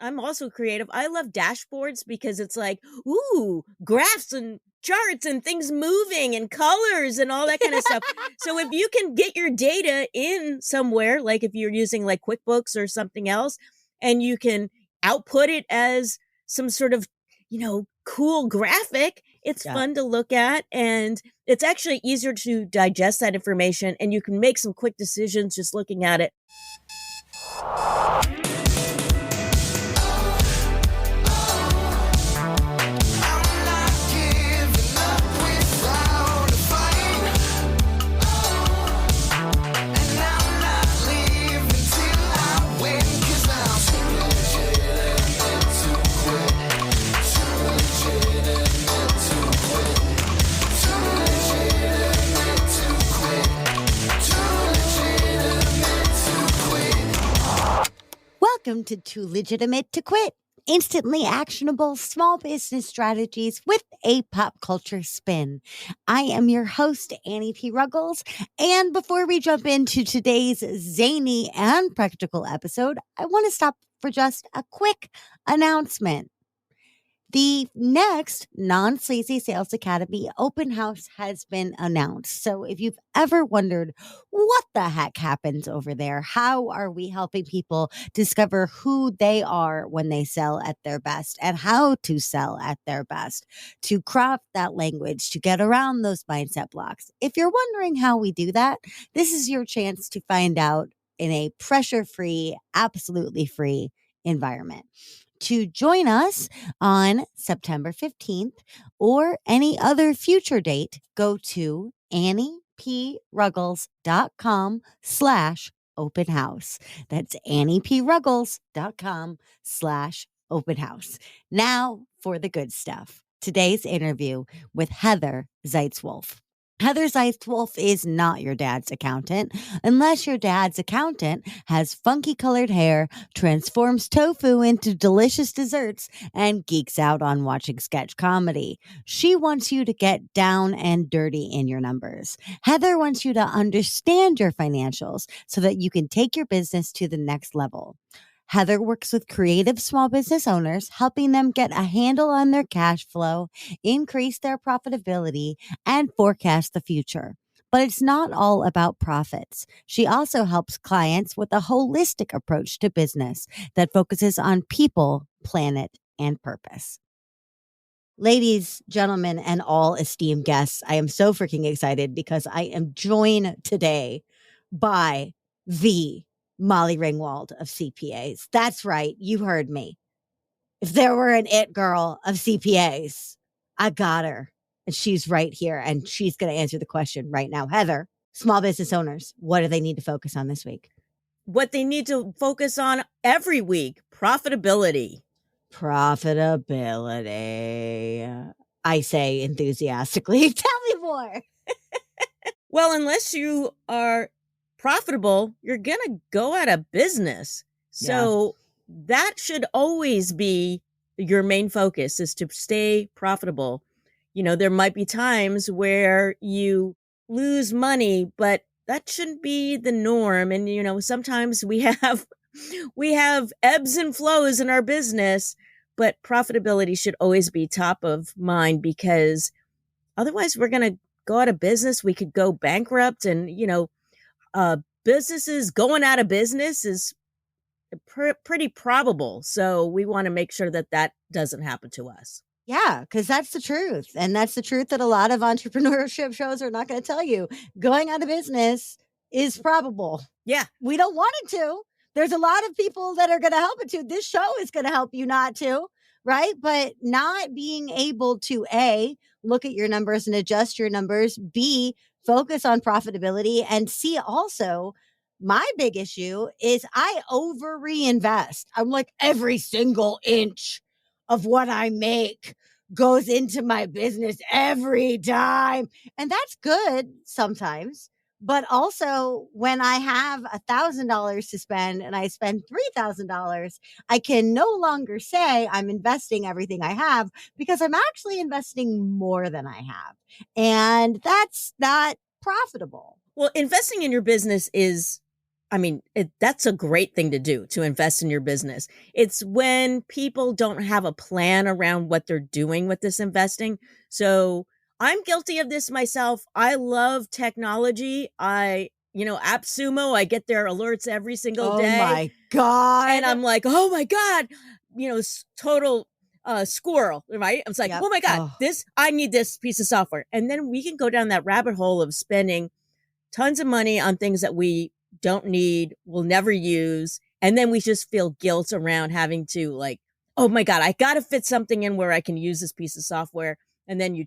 I'm also creative. I love dashboards because it's like, ooh, graphs and charts and things moving and colors and all that kind of stuff. So if you can get your data in somewhere, like if you're using like QuickBooks or something else, and you can output it as some sort of, cool graphic, it's Yeah. fun to look at, and it's actually easier to digest that information, and you can make some quick decisions just looking at it. Welcome to Too Legitimate to Quit. Instantly actionable small business strategies with a pop culture spin. I am your host, Annie P. Ruggles. And before we jump into today's zany and practical episode, I want to stop for just a quick announcement. The next Non-Sleazy Sales Academy open house has been announced. So if you've ever wondered what the heck happens over there, how are we helping people discover who they are when they sell at their best and how to sell at their best, to craft that language, to get around those mindset blocks. If you're wondering how we do that, this is your chance to find out in a pressure-free, absolutely free environment. To join us on September 15th or any other future date, go to anniePruggles.com/open house. That's anniePruggles.com/open house. Now for the good stuff. Today's interview with Heather Zeitzwolfe. Heather Zeitzwolfe is not your dad's accountant unless your dad's accountant has funky colored hair, transforms tofu into delicious desserts, and geeks out on watching sketch comedy. She wants you to get down and dirty in your numbers. Heather wants you to understand your financials so that you can take your business to the next level. Heather works with creative small business owners, helping them get a handle on their cash flow, increase their profitability, and forecast the future. But it's not all about profits. She also helps clients with a holistic approach to business that focuses on people, planet, and purpose. Ladies, gentlemen, and all esteemed guests, I am so freaking excited because I am joined today by the Molly Ringwald of CPAs. That's right. You heard me. If there were an it girl of CPAs, I got her. And she's right here. And she's going to answer the question right now. Heather, small business owners, what do they need to focus on this week? What they need to focus on every week: profitability. Profitability. I say enthusiastically. Tell me more. Well, unless you are profitable, you're going to go out of business. So that should always be your main focus, is to stay profitable. There might be times where you lose money, but that shouldn't be the norm. And, sometimes we have ebbs and flows in our business, but profitability should always be top of mind, because otherwise we're going to go out of business. We could go bankrupt, and, businesses going out of business is pretty probable. So we want to make sure that that doesn't happen to us. Yeah, because that's the truth. And that's the truth that a lot of entrepreneurship shows are not going to tell you. Going out of business is probable. Yeah. We don't want it to. There's a lot of people that are going to help it to. This show is going to help you not to, right? But not being able to, A, look at your numbers and adjust your numbers, B, focus on profitability, and C, also, my big issue is I over reinvest. I'm like, every single inch of what I make goes into my business every time. And that's good sometimes. But also when I have $1,000 to spend and I spend $3,000, I can no longer say I'm investing everything I have, because I'm actually investing more than I have. And that's not profitable. Well, investing in your business is I mean, that's a great thing to do, to invest in your business. It's when people don't have a plan around what they're doing with this investing. So I'm guilty of this myself. I love technology. AppSumo, I get their alerts every single Oh day. my And God. I'm like, oh my God, total squirrel, right? I was like, Yep. oh my God, Oh, I need this piece of software. And then we can go down that rabbit hole of spending tons of money on things that we don't need, will never use. And then we just feel guilt around having to, like, oh my God, I got to fit something in where I can use this piece of software. And then you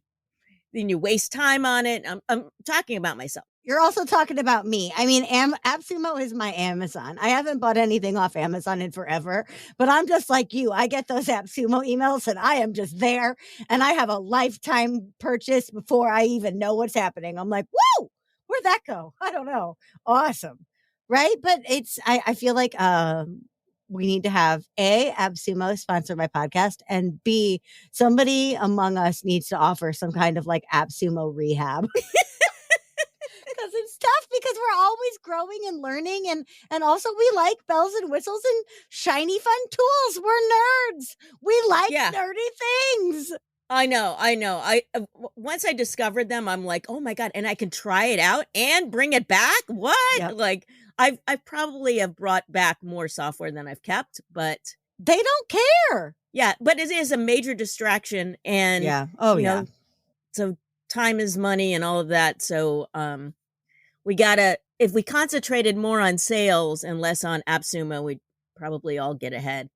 waste time on it. I'm talking about myself. you're also talking about me. I mean, AppSumo is my Amazon. I haven't bought anything off Amazon in forever, but I'm just like you. I get those AppSumo emails and I am just there and I have a lifetime purchase before I even know what's happening. I'm like, whoa, where'd that go? I don't know. Awesome. Right. But I feel like we need to have AppSumo sponsor my podcast, and B, somebody among us needs to offer some kind of like AppSumo rehab. Because it's tough because we're always growing and learning, and also we like bells and whistles and shiny fun tools. We're nerds. We like Yeah, nerdy things. I know. Once I discovered them, I'm like, oh my God, and I can try it out and bring it back. What? Yep. Like, I probably have brought back more software than I've kept, but They don't care. yeah, but it is a major distraction, and Yeah. Oh you yeah. know, so time is money and all of that. So we gotta, if we concentrated more on sales and less on AppSumo, we'd probably all get ahead.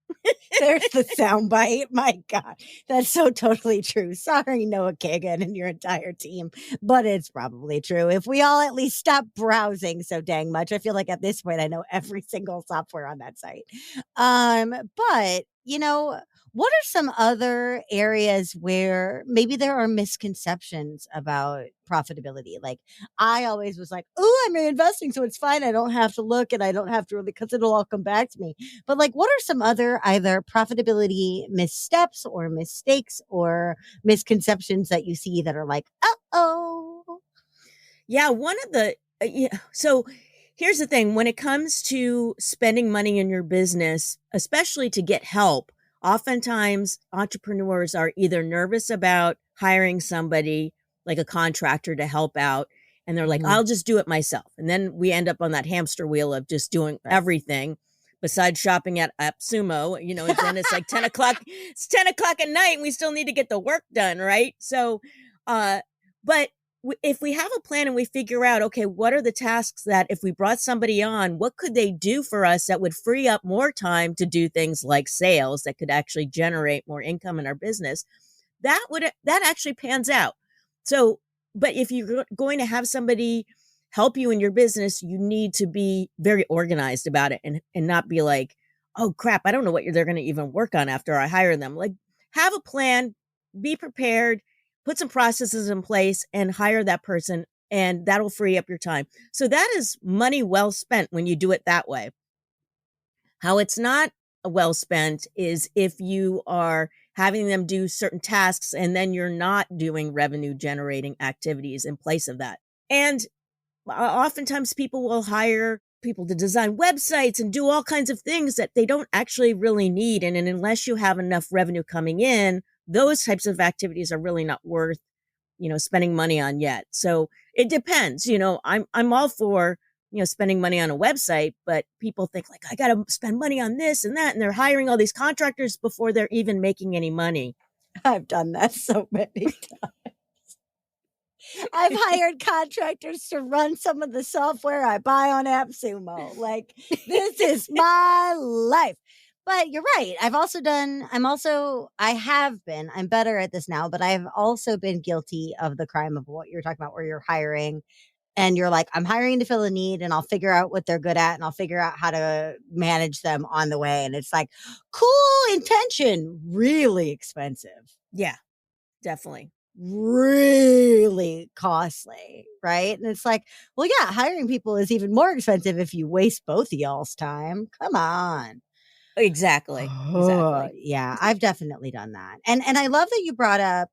There's the soundbite. My God, that's so totally true. Sorry, Noah Kagan and your entire team, but it's probably true. If we all at least stop browsing so dang much, I feel like at this point I know every single software on that site. But what are some other areas where maybe there are misconceptions about profitability? Like I always was like, "Oh, I'm reinvesting, so it's fine. I don't have to look, and I don't have to really because it'll all come back to me." But like, what are some other either profitability missteps or mistakes or misconceptions that you see that are like, oh, Yeah, one of the yeah, so here's the thing, when it comes to spending money in your business, especially to get help, oftentimes entrepreneurs are either nervous about hiring somebody like a contractor to help out, and they're like, hmm I'll just do it myself. And then we end up on that hamster wheel of just doing right. everything besides shopping at AppSumo, and then it's like 10 o'clock, it's 10 o'clock at night and we still need to get the work done, right? So but if we have a plan and we figure out, okay, what are the tasks that if we brought somebody on, what could they do for us that would free up more time to do things like sales that could actually generate more income in our business, that actually pans out. So, but if you're going to have somebody help you in your business, you need to be very organized about it, and not be like, oh crap, I don't know what they're going to even work on after I hire them. Like, have a plan, be prepared, put some processes in place and hire that person, and that'll free up your time. So that is money well spent when you do it that way. How it's not well spent is if you are having them do certain tasks and then you're not doing revenue generating activities in place of that. And oftentimes people will hire people to design websites and do all kinds of things that they don't actually really need. And unless you have enough revenue coming in, those types of activities are really not worth spending money on yet. So it depends. I'm all for spending money on a website, but people think like, I gotta spend money on this and that, and they're hiring all these contractors before they're even making any money. I've done that so many times. I've hired contractors to run some of the software I buy on AppSumo. Like, this is my life. But you're right. I'm better at this now, but I've also been guilty of the crime of what you're talking about, where you're hiring and you're like, I'm hiring to fill a need and I'll figure out what they're good at and I'll figure out how to manage them on the way. And it's like, cool intention, really expensive. Yeah, definitely. Really costly, right? And it's like, well, yeah, hiring people is even more expensive if you waste both of y'all's time. Come on. Exactly. Oh, Exactly. yeah, I've definitely done that. And I love that you brought up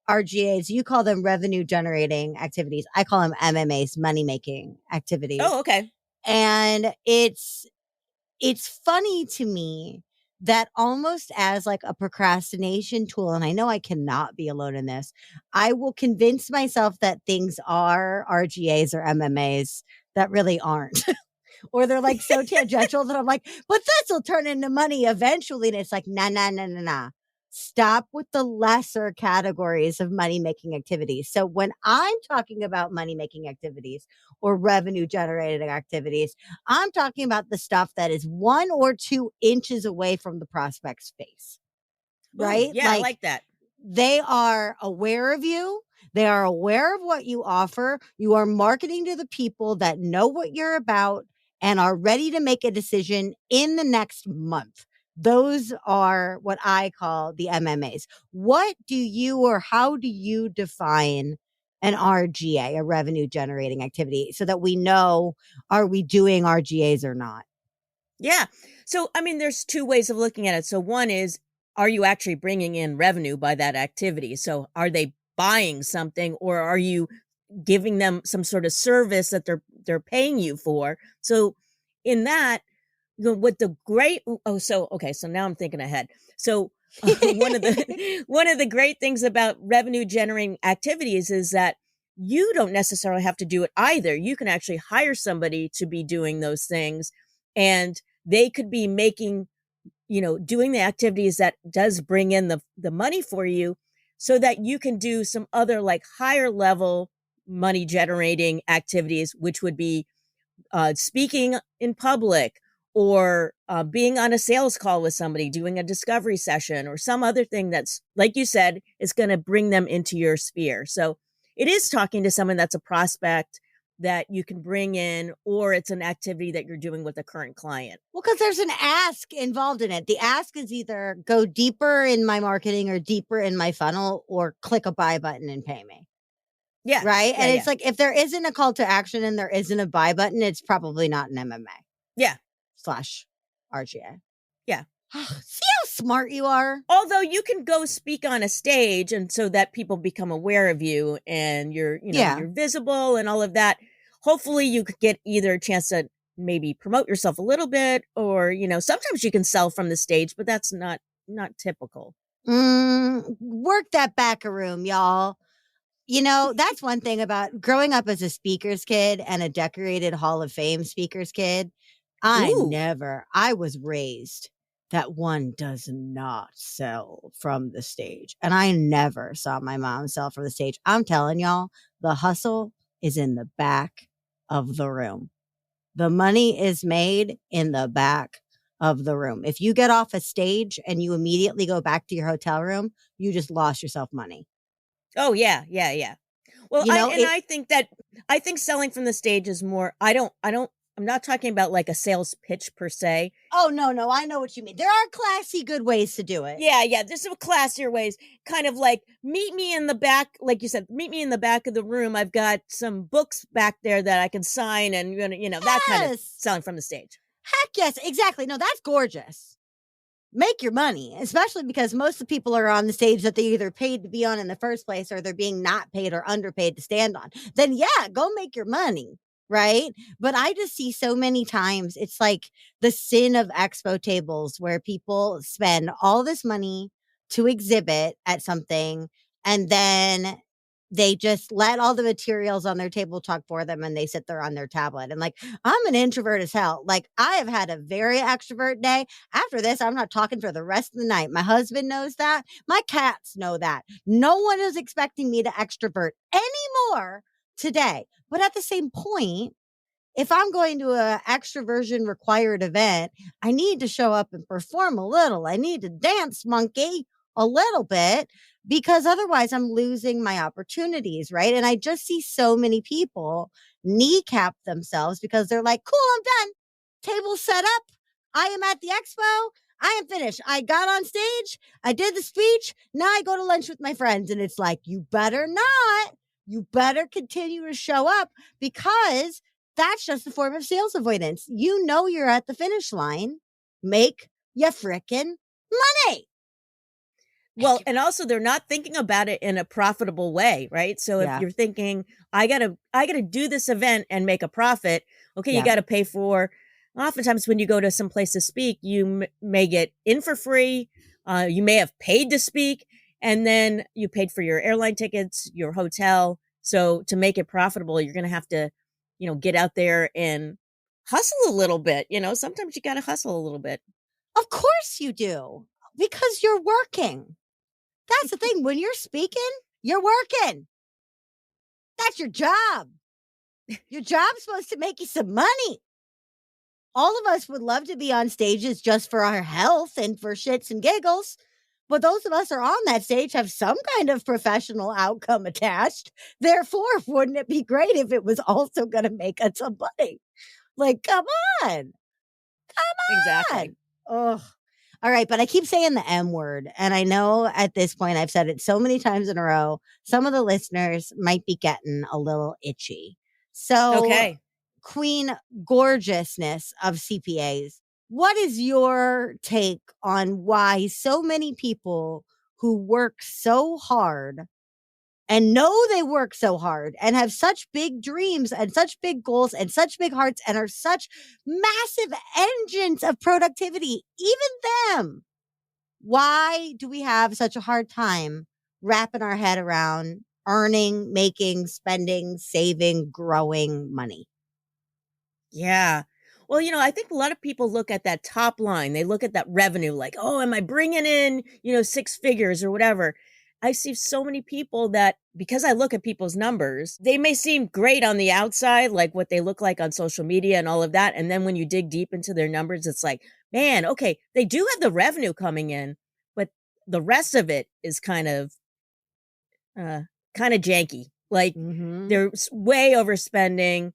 RGAs. You call them revenue generating activities. I call them MMAs, money making activities. Oh, okay. And it's funny to me that almost as like a procrastination tool, and I know I cannot be alone in this, I will convince myself that things are RGAs or MMAs that really aren't. Or they're like so tangential that I'm like, but this will turn into money eventually. And it's like, nah, nah, nah, nah, nah. Stop with the lesser categories of money making activities. So when I'm talking about money making activities or revenue generating activities, I'm talking about the stuff that is 1 or 2 inches away from the prospect's face, Ooh, right? yeah, I Like like that. they are aware of you. They are aware of what you offer. You are marketing to the people that know what you're about and are ready to make a decision in the next month. Those are what I call the MMAs. What do you or how do you define an RGA, a revenue generating activity, so that we know, are we doing RGAs or not? Yeah. So, I mean, there's two ways of looking at it. So, one is, are you actually bringing in revenue by that activity? So, are they buying something, or are you giving them some sort of service that they're paying you for? So, in that, with the great so okay, so now I'm thinking ahead. So, one of the great things about revenue generating activities is that you don't necessarily have to do it either. You can actually hire somebody to be doing those things, and they could be making, doing the activities that does bring in the money for you, so that you can do some other like higher level money generating activities, which would be speaking in public, or being on a sales call with somebody, doing a discovery session, or some other thing that's, like you said, is going to bring them into your sphere. So it is talking to someone that's a prospect that you can bring in, or it's an activity that you're doing with a current client. Well, because there's an ask involved in it. The ask is either go deeper in my marketing or deeper in my funnel or click a buy button and pay me. Yeah. Right. Yeah. And it's Yeah. like, if there isn't a call to action and there isn't a buy button, it's probably not an MMA Yeah. slash RGA. Yeah. See how smart you are? Although you can go speak on a stage, and so that people become aware of you, and Yeah. you're visible and all of that. Hopefully you could get either a chance to maybe promote yourself a little bit, or, sometimes you can sell from the stage, but that's not typical. Work that back a room, y'all. That's one thing about growing up as a speaker's kid and a decorated Hall of Fame speaker's kid. Ooh. I was raised that one does not sell from the stage. And I never saw my mom sell from the stage. I'm telling y'all, the hustle is in the back of the room. The money is made in the back of the room. If you get off a stage and you immediately go back to your hotel room, you just lost yourself money. Oh, yeah, yeah, yeah. Well, You know, it I think selling from the stage is more, I'm not talking about like a sales pitch per se. Oh, no, no, I know what you mean. There are classy, good ways to do it. Yeah, yeah, there's some classier ways. Kind of like, meet me in the back, like you said, meet me in the back of the room. I've got some books back there that I can sign, and that kind of Yes. selling from the stage. Heck yes, exactly. No, that's gorgeous. Make your money, especially because most of the people are on the stage that they either paid to be on in the first place, or they're being not paid or underpaid to stand on. Then yeah, go make your money. Right. But I just see so many times it's like the sin of expo tables where people spend all this money to exhibit at something, and then they just let all the materials on their table talk for them, and they sit there on their tablet. And like, I'm an introvert as hell. Like, I have had a very extrovert day. After this, I'm not talking for the rest of the night. My husband knows that. My cats know that. No one is expecting me to extrovert anymore today. But at the same point, if I'm going to a extroversion required event, I need to show up and perform a little. I need to dance monkey a little bit, because otherwise I'm losing my opportunities, right? And I just see so many people kneecap themselves because they're like, cool, I'm done. Table set up. I am at the expo. I am finished. I got on stage. I did the speech. Now I go to lunch with my friends. And it's like, you better not. You better continue to show up, because that's just a form of sales avoidance. You know you're at the finish line. Make your frickin' money. Well, and also they're not thinking about it in a profitable way, right? So if Yeah. you're thinking, I gotta do this event and make a profit, okay, you Yeah. got to pay for. Oftentimes, when you go to some place to speak, you may get in for free. You may have paid to speak, and then you paid for your airline tickets, your hotel. So to make it profitable, you're going to have to, get out there and hustle a little bit. Sometimes you got to hustle a little bit. Of course you do, because you're working. That's the thing. When you're speaking, you're working. That's your job. Your job's supposed to make you some money. All of us would love to be on stages just for our health and for shits and giggles. But those of us who are on that stage have some kind of professional outcome attached. Therefore, wouldn't it be great if it was also going to make us some money? Like, come on. Exactly. Oh, all right. But I keep saying the M word. And I know at this point, I've said it so many times in a row, some of the listeners might be getting a little itchy. So, Okay. Queen Gorgeousness of CPAs, what is your take on why so many people who work so hard and know they work so hard and have such big dreams and such big goals and such big hearts and are such massive engines of productivity, even them, why do we have such a hard time wrapping our head around earning, making, spending, saving, growing money? Yeah. Well, I think a lot of people look at that top line. They look at that revenue like, oh, am I bringing in, six figures or whatever? I see so many people that because I look at people's numbers, they may seem great on the outside, like what they look like on social media and all of that. And then when you dig deep into their numbers, it's like, man, okay, they do have the revenue coming in, but the rest of it is uh kind of janky. Like Mm-hmm. they're way overspending.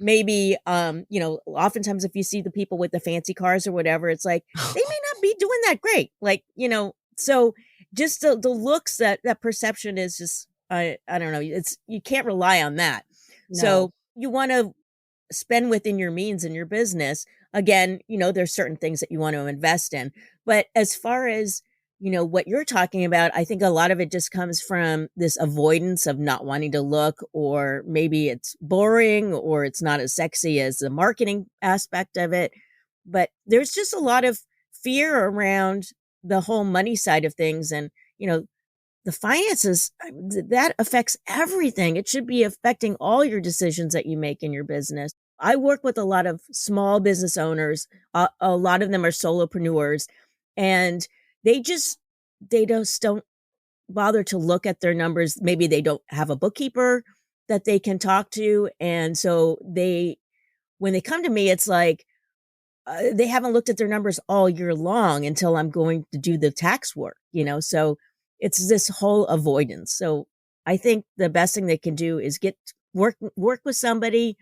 Maybe oftentimes if you see the people with the fancy cars or whatever, it's like they may not be doing that great. Like, so just the looks, that perception is just, I don't know, it's, you can't rely on that. No. So you want to spend within your means in your business. Again, there's certain things that you want to invest in. But as far as, what you're talking about, I think a lot of it just comes from this avoidance of not wanting to look, or maybe it's boring or it's not as sexy as the marketing aspect of it. But there's just a lot of fear around the whole money side of things. And, the finances, that affects everything. It should be affecting all your decisions that you make in your business. I work with a lot of small business owners. A lot of them are solopreneurs, and they just don't bother to look at their numbers. Maybe they don't have a bookkeeper that they can talk to, and so when they come to me, it's like, they haven't looked at their numbers all year long until I'm going to do the tax work, So it's this whole avoidance. So I think the best thing they can do is work with somebody,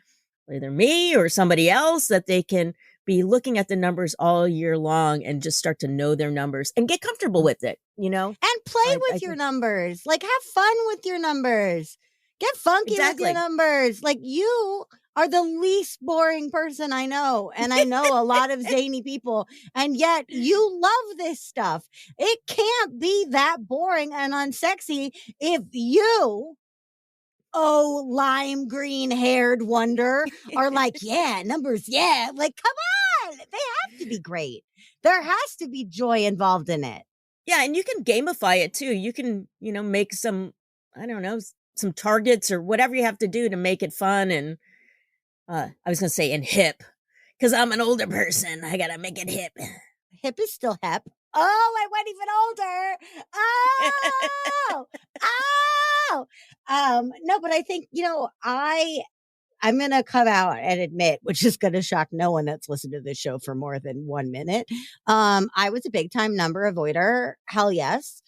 either me or somebody else, that they can be looking at the numbers all year long and just start to know their numbers and get comfortable with it. And play I with your think numbers. Like, have fun with your numbers. Get funky with your exactly. numbers. Like, you are the least boring person I know. And I know a lot of zany people. And yet you love this stuff. It can't be that boring and unsexy if you, oh, lime green haired wonder, are like, yeah, numbers. Yeah. Like, come on. They have to be great. There has to be joy involved in it. Yeah, and you can gamify it too. You can, make some, I don't know, some targets or whatever you have to do to make it fun. And I was going to say and hip, because I'm an older person. I got to make it hip. Hip is still hip. Oh, I went even older. Oh, oh. No, but I think, I'm going to come out and admit, which is going to shock no one that's listened to this show for more than 1 minute. I was a big time number avoider. Hell yes.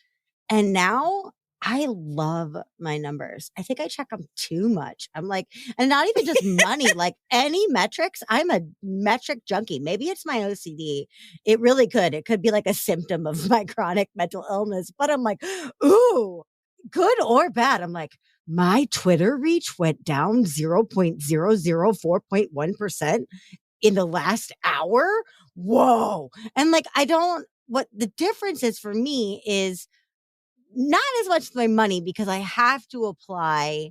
And now I love my numbers. I think I check them too much. I'm like, and not even just money, like any metrics. I'm a metric junkie. Maybe it's my OCD. It really could. It could be like a symptom of my chronic mental illness. But I'm like, ooh, good or bad. I'm like, my Twitter reach went down 0.004.1% in the last hour. Whoa. And like, what the difference is for me is not as much my money because I have to apply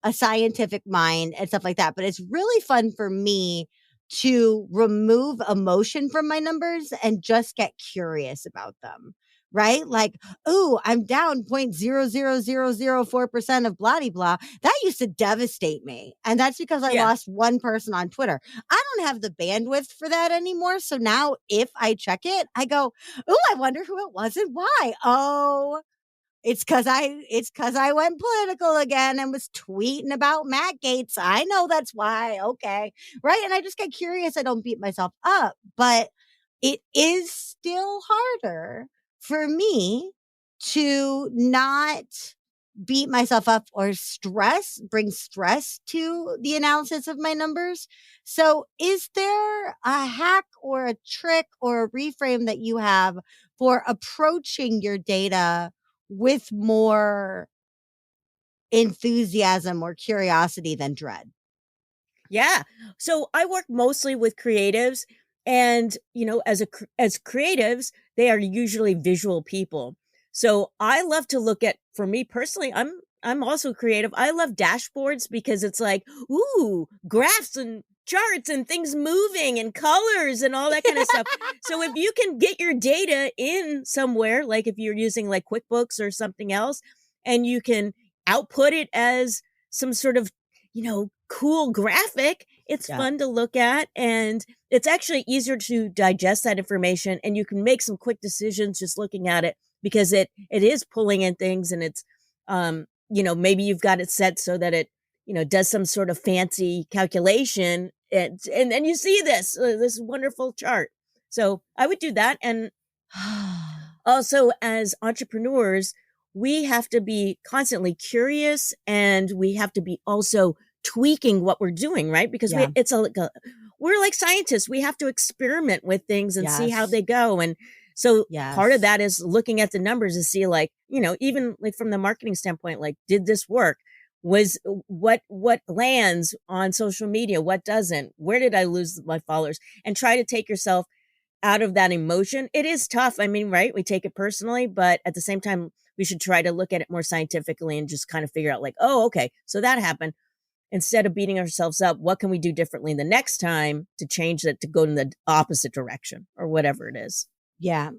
a scientific mind and stuff like that. But it's really fun for me to remove emotion from my numbers and just get curious about them. Right? Like, oh, I'm down 0.00004% of blah blah. That used to devastate me. And that's because I Yeah. lost one person on Twitter. I don't have the bandwidth for that anymore. So now if I check it, I go, oh, I wonder who it was and why. Oh, it's cause I went political again and was tweeting about Matt Gaetz. I know that's why. Okay. Right. And I just get curious. I don't beat myself up, but it is still harder for me to not beat myself up or bring stress to the analysis of my numbers. So, is there a hack or a trick or a reframe that you have for approaching your data with more enthusiasm or curiosity than dread? Yeah. So I work mostly with creatives, and as creatives, they are usually visual people. So I love to look at, for me personally, I'm also creative. I love dashboards because it's like, ooh, graphs and charts and things moving and colors and all that kind of stuff. So if you can get your data in somewhere, like if you're using like QuickBooks or something else, and you can output it as some sort of, cool graphic, it's Yeah. fun to look at, and it's actually easier to digest that information, and you can make some quick decisions just looking at it, because it is pulling in things, and it's maybe you've got it set so that it does some sort of fancy calculation, and then you see this wonderful chart. So I would do that. And also, as entrepreneurs, we have to be constantly curious, and we have to be also tweaking what we're doing, right? Because Yeah. we're like scientists. We have to experiment with things and see how Yes. they go. And so part of Yes. that is looking at the numbers to see, like, even like from the marketing standpoint, like, did this work? Was what lands on social media? What doesn't? Where did I lose my followers? And try to take yourself out of that emotion. It is tough. I mean, right? We take it personally, but at the same time, we should try to look at it more scientifically and just kind of figure out, like, oh, okay, so that happened. Instead of beating ourselves up, what can we do differently the next time to change that, to go in the opposite direction, or whatever it is? Yeah.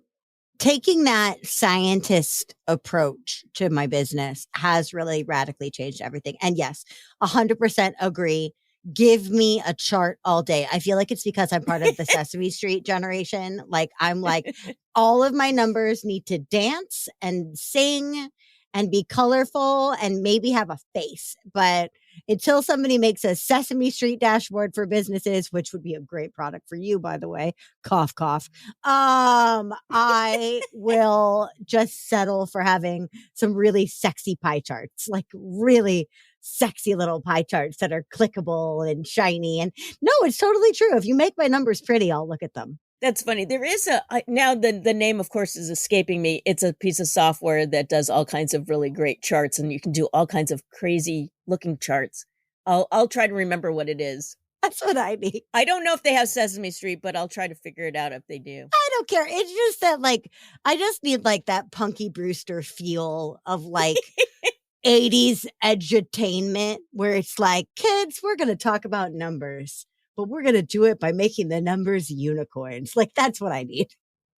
Taking that scientist approach to my business has really radically changed everything. And yes, 100% agree. Give me a chart all day. I feel like it's because I'm part of the Sesame Street generation. Like, I'm like, all of my numbers need to dance and sing and be colorful and maybe have a face. But until somebody makes a Sesame Street dashboard for businesses, which would be a great product for you, by the way, cough, cough. I will just settle for having some really sexy pie charts, like really sexy little pie charts that are clickable and shiny. And no, it's totally true. If you make my numbers pretty, I'll look at them. That's funny. There is now the name, of course, is escaping me. It's a piece of software that does all kinds of really great charts, and you can do all kinds of crazy looking charts. I'll try to remember what it is. That's what I need. I don't know if they have Sesame Street, but I'll try to figure it out if they do. I don't care. It's just that, like, I just need like that Punky Brewster feel of like 80s edutainment, where it's like, kids, we're going to talk about numbers, but we're going to do it by making the numbers unicorns. Like, that's what I need.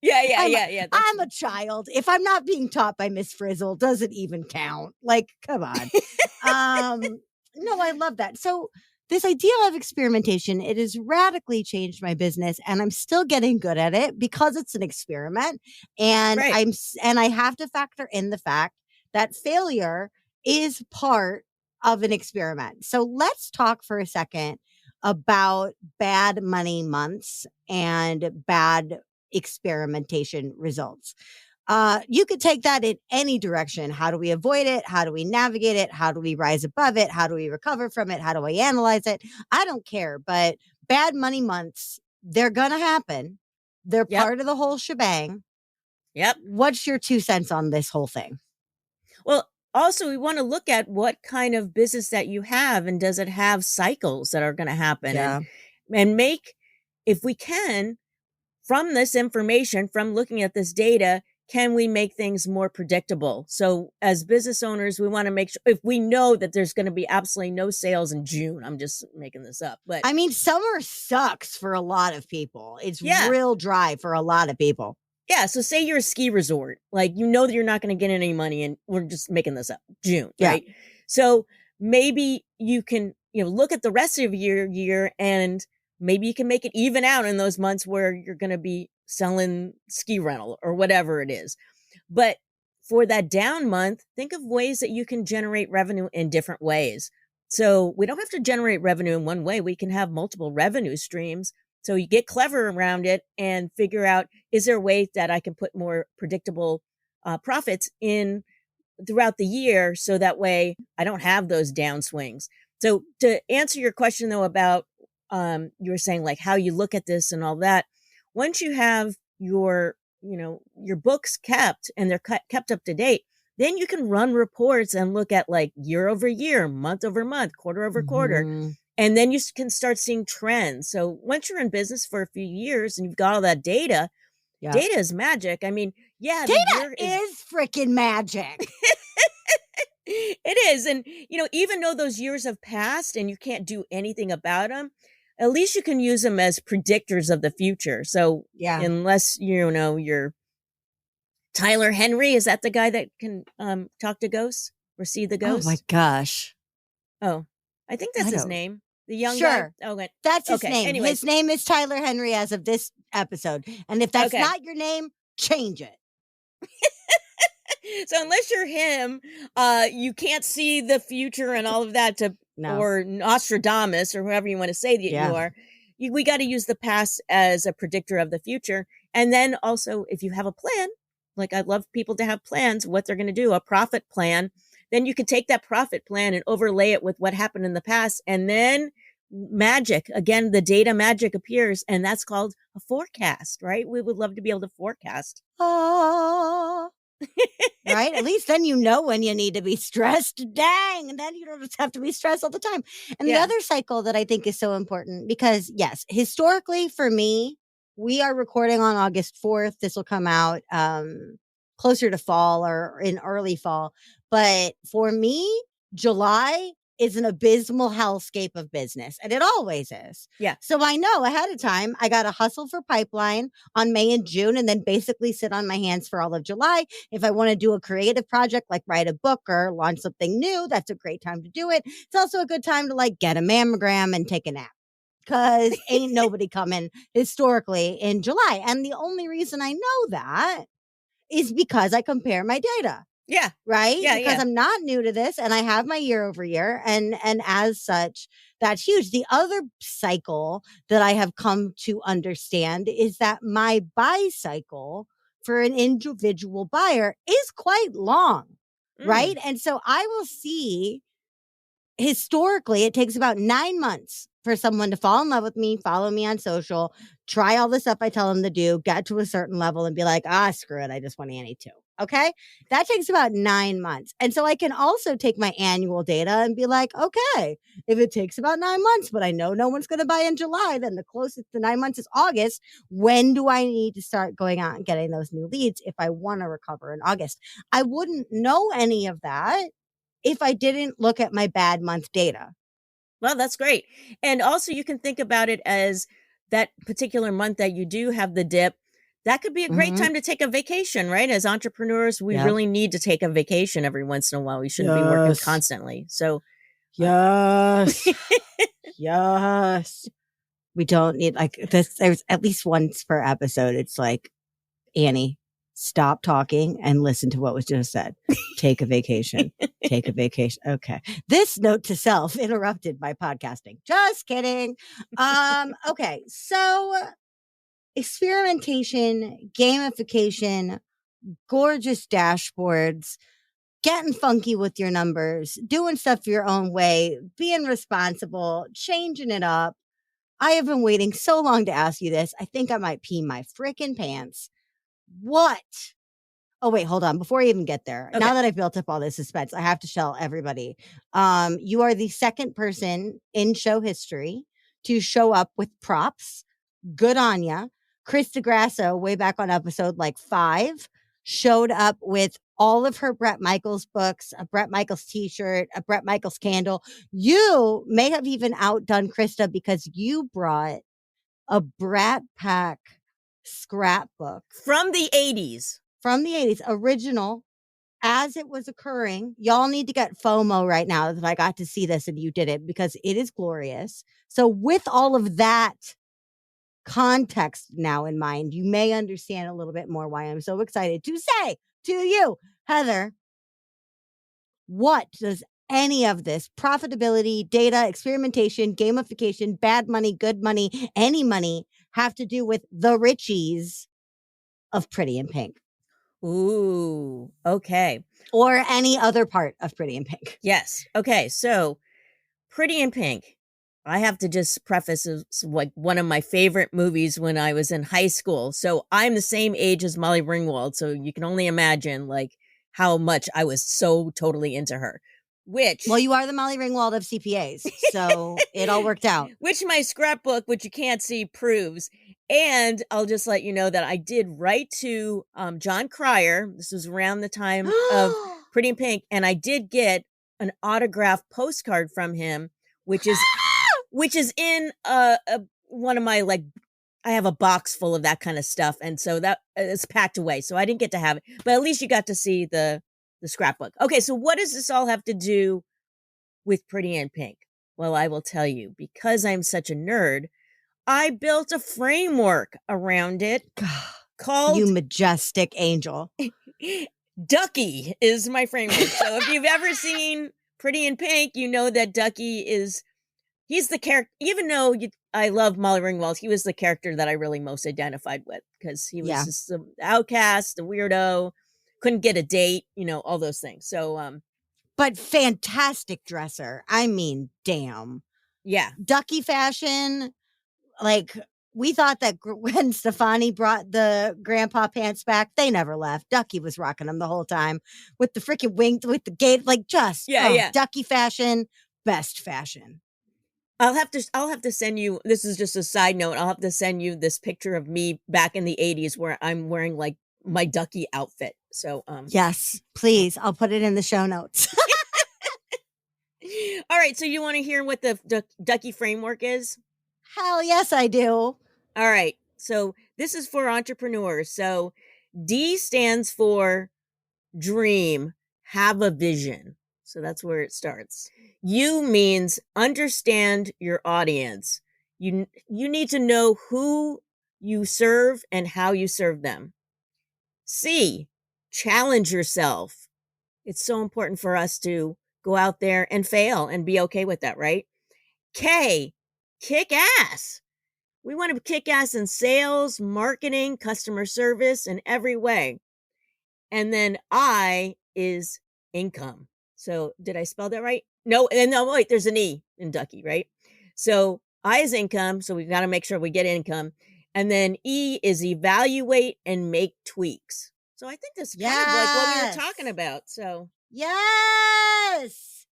Yeah. I'm a child. If I'm not being taught by Miss Frizzle, doesn't even count. Like, come on. No, I love that. So this idea of experimentation, it has radically changed my business, and I'm still getting good at it because it's an experiment. And right. I have to factor in the fact that failure is part of an experiment. So let's talk for a second about bad money months and bad experimentation results. You could take that in any direction. How do we avoid it? How do we navigate it? How do we rise above it? How do we recover from it? How do I analyze it? I don't care. But bad money months, they're going to happen. They're part of the whole shebang. Yep. What's your 2 cents on this whole thing? Well, also, we want to look at what kind of business that you have, and does it have cycles that are going to happen? Yeah. And make, if we can, from this information, from looking at this data, can we make things more predictable? So as business owners, we want to make sure, if we know that there's going to be absolutely no sales in June, I'm just making this up, but I mean, summer sucks for a lot of people. It's yeah. real dry for a lot of people. Yeah. So say you're a ski resort, like, you know that you're not going to get any money, and we're just making this up, June, Yeah. right? So maybe you can, look at the rest of your year, and maybe you can make it even out in those months where you're going to be selling ski rental or whatever it is. But for that down month, think of ways that you can generate revenue in different ways. So we don't have to generate revenue in one way. We can have multiple revenue streams. So you get clever around it and figure out, is there a way that I can put more predictable profits in throughout the year, so that way I don't have those downswings. So to answer your question though about you were saying like how you look at this and all that, once you have your books kept and they're kept up to date, then you can run reports and look at like year over year, month over month, quarter over quarter. And then you can start seeing trends. So once you're in business for a few years and you've got all that data, data is magic. I mean, yeah, data is freaking magic. It is. And, even though those years have passed and you can't do anything about them, at least you can use them as predictors of the future. So unless, you're Tyler Henry, is that the guy that can talk to ghosts or see the ghosts? Oh my gosh. Oh, I think that's his name. The young guy. Okay. That's his name. Anyways. His name is Tyler Henry as of this episode. And if that's not your name, change it. So unless you're him, you can't see the future and all of that or Nostradamus or whoever you want to say that you are. We got to use the past as a predictor of the future. And then also, if you have a plan, like I love people to have plans, what they're going to do, a profit plan, then you can take that profit plan and overlay it with what happened in the past. And then magic, again, the data magic appears, and that's called a forecast, right? We would love to be able to forecast. Right? At least then you know when you need to be stressed. Dang. And then you don't just have to be stressed all the time. And the other cycle that I think is so important, because yes, historically for me, we are recording on August 4th. This will come out closer to fall or in early fall. But for me, July is an abysmal hellscape of business. And it always is. Yeah. So I know ahead of time, I got to hustle for pipeline on May and June, and then basically sit on my hands for all of July. If I want to do a creative project, like write a book or launch something new, that's a great time to do it. It's also a good time to like get a mammogram and take a nap, because ain't nobody coming historically in July. And the only reason I know that is because I compare my data. Yeah. Right. Yeah, because I'm not new to this, and I have my year over year. And as such, that's huge. The other cycle that I have come to understand is that my buy cycle for an individual buyer is quite long. Right. And so I will see, historically, it takes about 9 months for someone to fall in love with me, follow me on social, try all the stuff I tell them to do, get to a certain level and be like, screw it, I just want Annie too. Okay. That takes about 9 months. And so I can also take my annual data and be like, okay, if it takes about 9 months, but I know no one's going to buy in July, then the closest to 9 months is August. When do I need to start going out and getting those new leads if I want to recover in August? I wouldn't know any of that if I didn't look at my bad month data. Well, that's great. And also you can think about it as that particular month that you do have the dip. That could be a great time to take a vacation, right? As entrepreneurs, we really need to take a vacation every once in a while. We shouldn't be working constantly. So yes. We don't need like this. There's at least once per episode. It's like, Annie, stop talking and listen to what was just said. Take a vacation. Take a vacation. Okay. This note to self interrupted by podcasting. Just kidding. Okay. So experimentation, gamification, gorgeous dashboards, getting funky with your numbers, doing stuff your own way, being responsible, changing it up. I have been waiting so long to ask you this. I think I might pee my freaking pants. What? Oh, wait, hold on. Before I even get there, now that I've built up all this suspense, I have to tell everybody. You are the second person in show history to show up with props. Good on ya. Chris DeGrasso, way back on episode like 5, showed up with all of her Bret Michaels books, a Bret Michaels t-shirt, a Bret Michaels candle. You may have even outdone Krista because you brought a Brat Pack scrapbook from the 80s. From the 80s, original, as it was occurring. Y'all need to get FOMO right now that I got to see this and you did it, because it is glorious. So with all of that context now in mind, you may understand a little bit more why I'm so excited to say to you, Heather, what does any of this profitability, data, experimentation, gamification, bad money, good money, any money have to do with the richies of Pretty in Pink? Ooh, okay. Or any other part of Pretty in Pink. Yes. Okay. So Pretty in Pink, I have to just preface, is like one of my favorite movies when I was in high school. So I'm the same age as Molly Ringwald. So you can only imagine like how much I was so totally into her. Well, you are the Molly Ringwald of CPAs, so it all worked out. Which my scrapbook, which you can't see, proves. And I'll just let you know that I did write to Jon Cryer. This was around the time of Pretty in Pink, and I did get an autographed postcard from him, which is in one of my, like, I have a box full of that kind of stuff, and so that it's packed away, so I didn't get to have it. But at least you got to see the scrapbook. Okay, so what does this all have to do with Pretty in Pink? Well, I will tell you, because I'm such a nerd, I built a framework around it called... You majestic angel. D.U.C.K.I.E is my framework. So if you've ever seen Pretty in Pink, you know that D.U.C.K.I.E he's the character, even though I love Molly Ringwald, he was the character that I really most identified with, because he was just the outcast, the weirdo, couldn't get a date, all those things. So, but fantastic dresser. I mean, damn. Yeah. D.U.C.K.I.E fashion. Like, we thought that when Stefani brought the grandpa pants back, they never left. D.U.C.K.I.E was rocking them the whole time with the freaking wings, with the gate, like just D.U.C.K.I.E fashion, best fashion. I'll have to send you, this is just a side note, I'll have to send you this picture of me back in the 80s where I'm wearing like my D.U.C.K.I.E outfit. So yes, please. I'll put it in the show notes. All right, so you want to hear what the D.U.C.K.I.E framework is? Hell yes, I do. All right, so this is for entrepreneurs. So D stands for dream, have a vision. So that's where it starts. U means understand your audience. You need to know who you serve and how you serve them. C, challenge yourself. It's so important for us to go out there and fail and be okay with that, right? K, kick ass. We want to kick ass in sales, marketing, customer service, in every way. And then I is income. So did I spell that right? No, wait, there's an E in D.U.C.K.I.E, right? So I is income, so we got to make sure we get income. And then E is evaluate and make tweaks. So I think that's kind of like what we were talking about. So yes.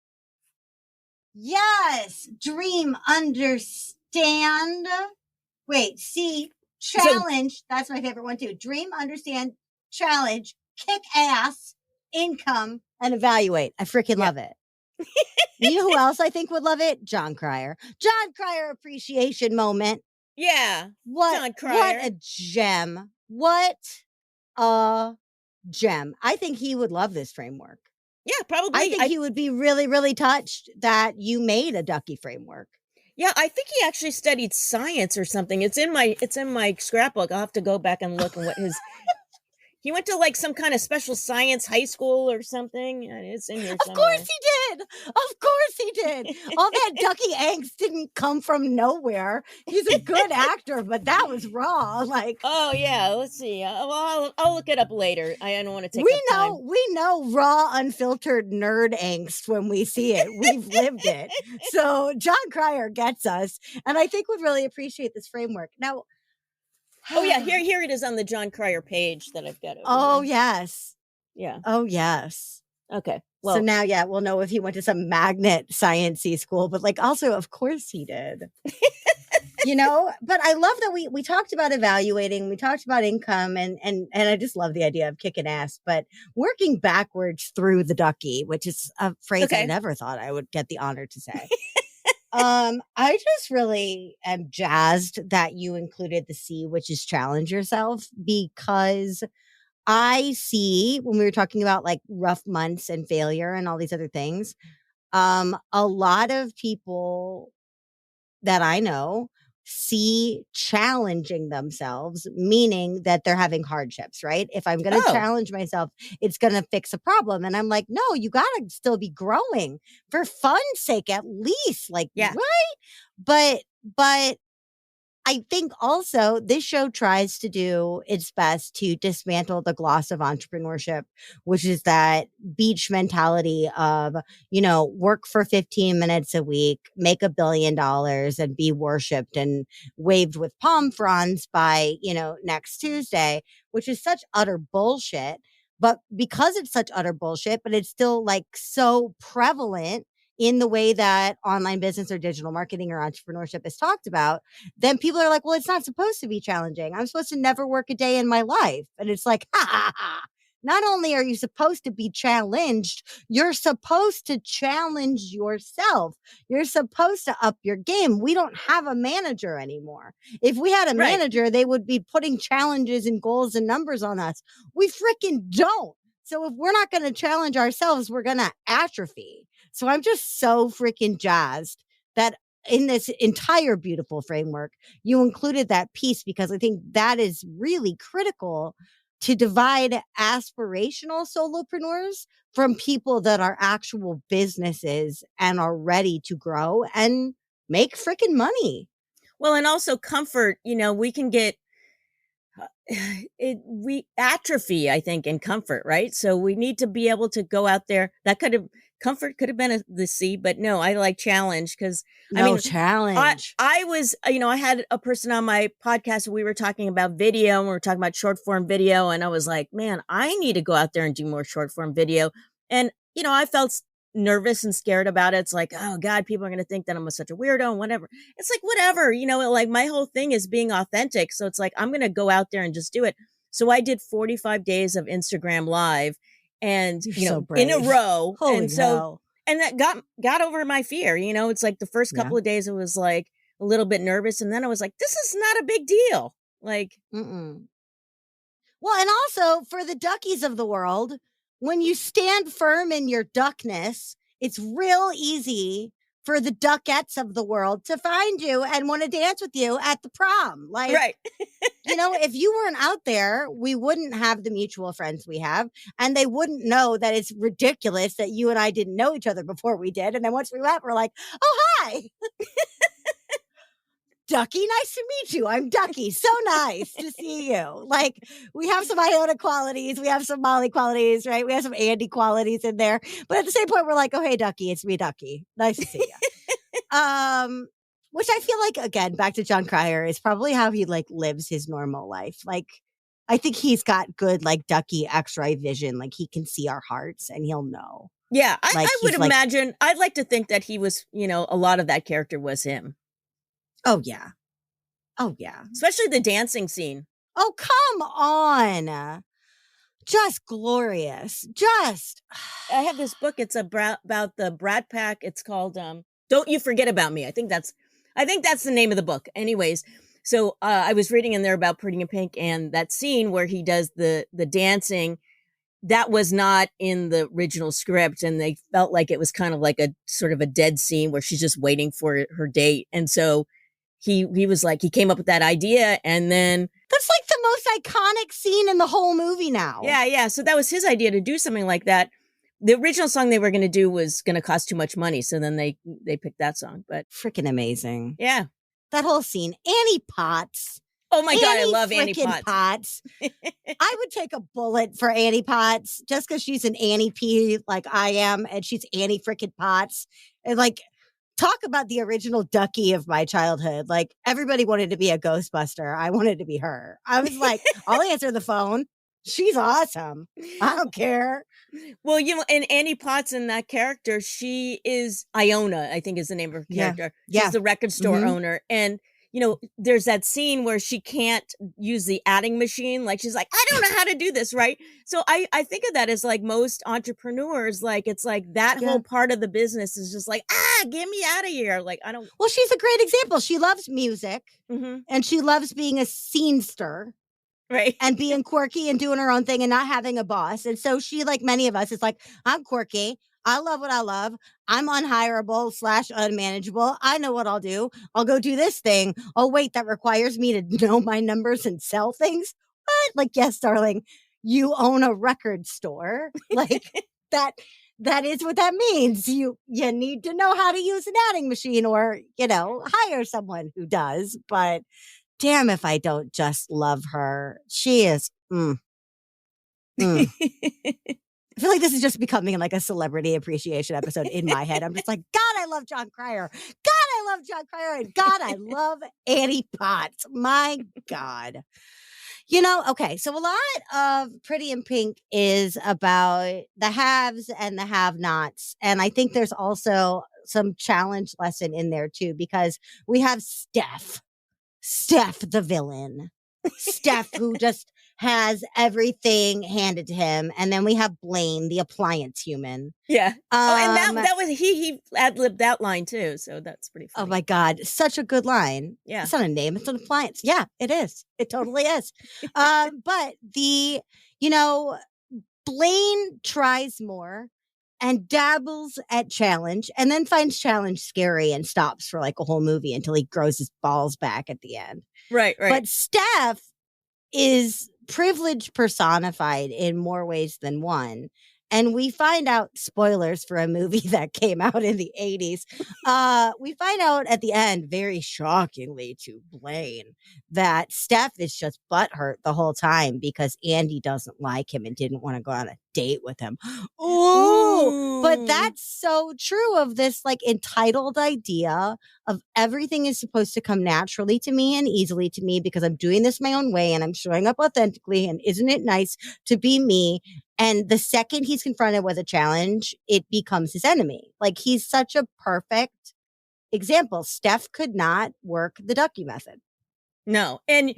Dream, understand. Wait, C, challenge. So, that's my favorite one too. Dream, understand, challenge, kick ass, income, and evaluate. I freaking love it. You know who else I think would love it? Jon Cryer. Jon Cryer appreciation moment. Yeah. Jon Cryer. What a gem. What a gem. I think he would love this framework. Yeah, probably. I think he would be really, really touched that you made a D.U.C.K.I.E framework. Yeah, I think he actually studied science or something. It's in my scrapbook. I'll have to go back and look and what his he went to like some kind of special science high school or something. It's in here somewhere. Of course he did. Of course he did. All that D.U.C.K.I.E angst didn't come from nowhere. He's a good actor, but that was raw. Like, oh yeah, let's see. Well, I'll look it up later. I don't want to take up time. We know raw, unfiltered nerd angst when we see it. We've lived it. So Jon Cryer gets us, and I think would really appreciate this framework. Now, oh yeah, here it is on the Jon Cryer page that I've got over here. Yes. Yeah. Oh yes. Okay. Well, so now, yeah, we'll know if he went to some magnet science-y school, but like also, of course he did. But I love that we talked about evaluating, we talked about income, and I just love the idea of kicking ass, but working backwards through the ducky, which is a phrase I Okay. never thought I would get the honor to say. I just really am jazzed that you included the C, which is challenge yourself, because I see when we were talking about like rough months and failure and all these other things, a lot of people that I know see challenging themselves, meaning that they're having hardships, right? If I'm going to Oh, challenge myself, it's going to fix a problem. And I'm like, no, you got to still be growing for fun's sake, at least. Like, yeah. right? But I think also this show tries to do its best to dismantle the gloss of entrepreneurship, which is that beach mentality of, work for 15 minutes a week, make $1 billion and be worshiped and waved with palm fronds by, next Tuesday, which is such utter bullshit. But because it's such utter bullshit, but it's still like so prevalent in the way that online business or digital marketing or entrepreneurship is talked about, then people are like, well, it's not supposed to be challenging. I'm supposed to never work a day in my life. And it's like, ha ha ha. Not only are you supposed to be challenged, you're supposed to challenge yourself. You're supposed to up your game. We don't have a manager anymore. If we had a Right. manager, they would be putting challenges and goals and numbers on us. We freaking don't. So if we're not going to challenge ourselves, we're going to atrophy. So I'm just so freaking jazzed that in this entire beautiful framework, you included that piece, because I think that is really critical to divide aspirational solopreneurs from people that are actual businesses and are ready to grow and make freaking money. Well, and also comfort, we can get we atrophy, I think, in comfort, right? So we need to be able to go out there. Comfort could have been the C, but no, I like challenge, because Challenge. I was, I had a person on my podcast. We were talking about video, and we were talking about short form video. And I was like, man, I need to go out there and do more short form video. And, I felt nervous and scared about it. It's like, oh God, people are going to think that I'm such a weirdo and whatever. It's like, whatever, like my whole thing is being authentic. So it's like, I'm going to go out there and just do it. So I did 45 days of Instagram live, and, So in a row. Holy and so, hell. and that got over my fear. It's like the first couple of days, it was like a little bit nervous. And then I was like, this is not a big deal. Like, Well, and also for the duckies of the world, when you stand firm in your duckness, it's real easy for the duckettes of the world to find you and want to dance with you at the prom. Like, right. If you weren't out there, we wouldn't have the mutual friends we have, and they wouldn't know that it's ridiculous that you and I didn't know each other before we did. And then once we met, we're like, oh, hi. Ducky, nice to meet you. I'm Ducky. So nice to see you. Like, we have some Iona qualities. We have some Molly qualities, right? We have some Andy qualities in there. But at the same point, we're like, oh, hey, Ducky, it's me, Ducky. Nice to see you. Which I feel like, again, back to Jon Cryer, is probably how he like lives his normal life. Like, I think he's got good like Ducky X-ray vision. Like, he can see our hearts and he'll know. Yeah, Like, I would he's like, imagine. I'd like to think that he was, a lot of that character was him. oh, yeah. Oh, yeah. Especially the dancing scene. Oh, come on. Just glorious. Just. I have this book. It's about the Brat Pack. It's called Don't You Forget About Me. I think that's the name of the book. Anyways, so I was reading in there about Pretty in Pink, and that scene where he does the dancing, that was not in the original script, and they felt like it was kind of like a sort of a dead scene where she's just waiting for her date. And so he was like, he came up with that idea, and then that's like the most iconic scene in the whole movie now. Yeah. So that was his idea to do something like that. The original song they were going to do was going to cost too much money, so then they picked that song. But freaking amazing. Yeah. That whole scene. Annie Potts. Oh my God, I love Annie Potts. I would take a bullet for Annie Potts just because she's an Annie P like I am, and she's Annie freaking Potts. And like, talk about the original Ducky of my childhood. Like, everybody wanted to be a Ghostbuster. I wanted to be her. I was like, I'll answer the phone. She's awesome. I don't care. Well, and Annie Potts in that character, she is Iona, I think is the name of her character. Yeah. She's the record store owner. And, there's that scene where she can't use the adding machine. Like she's like, I don't know how to do this, right? So I think of that as like most entrepreneurs, like it's like that Yeah. whole part of the business is just like, get me out of here. Like I don't. Well, she's a great example. She loves music and she loves being a scenester. Right. And being quirky and doing her own thing and not having a boss. And so she, like many of us, is like, I'm quirky. I love what I love. I'm unhireable / unmanageable. I know what I'll do. I'll go do this thing. Oh, wait, that requires me to know my numbers and sell things. What? Like, yes, darling, you own a record store. Like that is what that means. You need to know how to use an adding machine or, hire someone who does. But damn if I don't just love her. She is. I feel like this is just becoming like a celebrity appreciation episode in my head. I'm just like, God, I love Jon Cryer. God, I love Jon Cryer. And God, I love Annie Potts. My God. Okay, so a lot of Pretty in Pink is about the haves and the have-nots. And I think there's also some challenge lesson in there too, because we have Steph, the villain. Steph, who just has everything handed to him. And then we have Blaine, the appliance human. Yeah. And that was he ad-libbed that line too. So that's pretty funny. Oh my God. Such a good line. Yeah. It's not a name. It's an appliance. Yeah, it is. It totally is. But Blaine tries more and dabbles at challenge and then finds challenge scary and stops for like a whole movie until he grows his balls back at the end. Right. But Steph is privilege personified in more ways than one. And we find out, spoilers for a movie that came out in the 80s, we find out at the end, very shockingly to Blaine, that Steph is just butthurt the whole time because Andy doesn't like him and didn't want to go on a date with him. Ooh. But that's so true of this like entitled idea of everything is supposed to come naturally to me and easily to me because I'm doing this my own way and I'm showing up authentically. And isn't it nice to be me? And the second he's confronted with a challenge, it becomes his enemy. Like he's such a perfect example. Steph could not work the D.U.C.K.I.E method. No. And,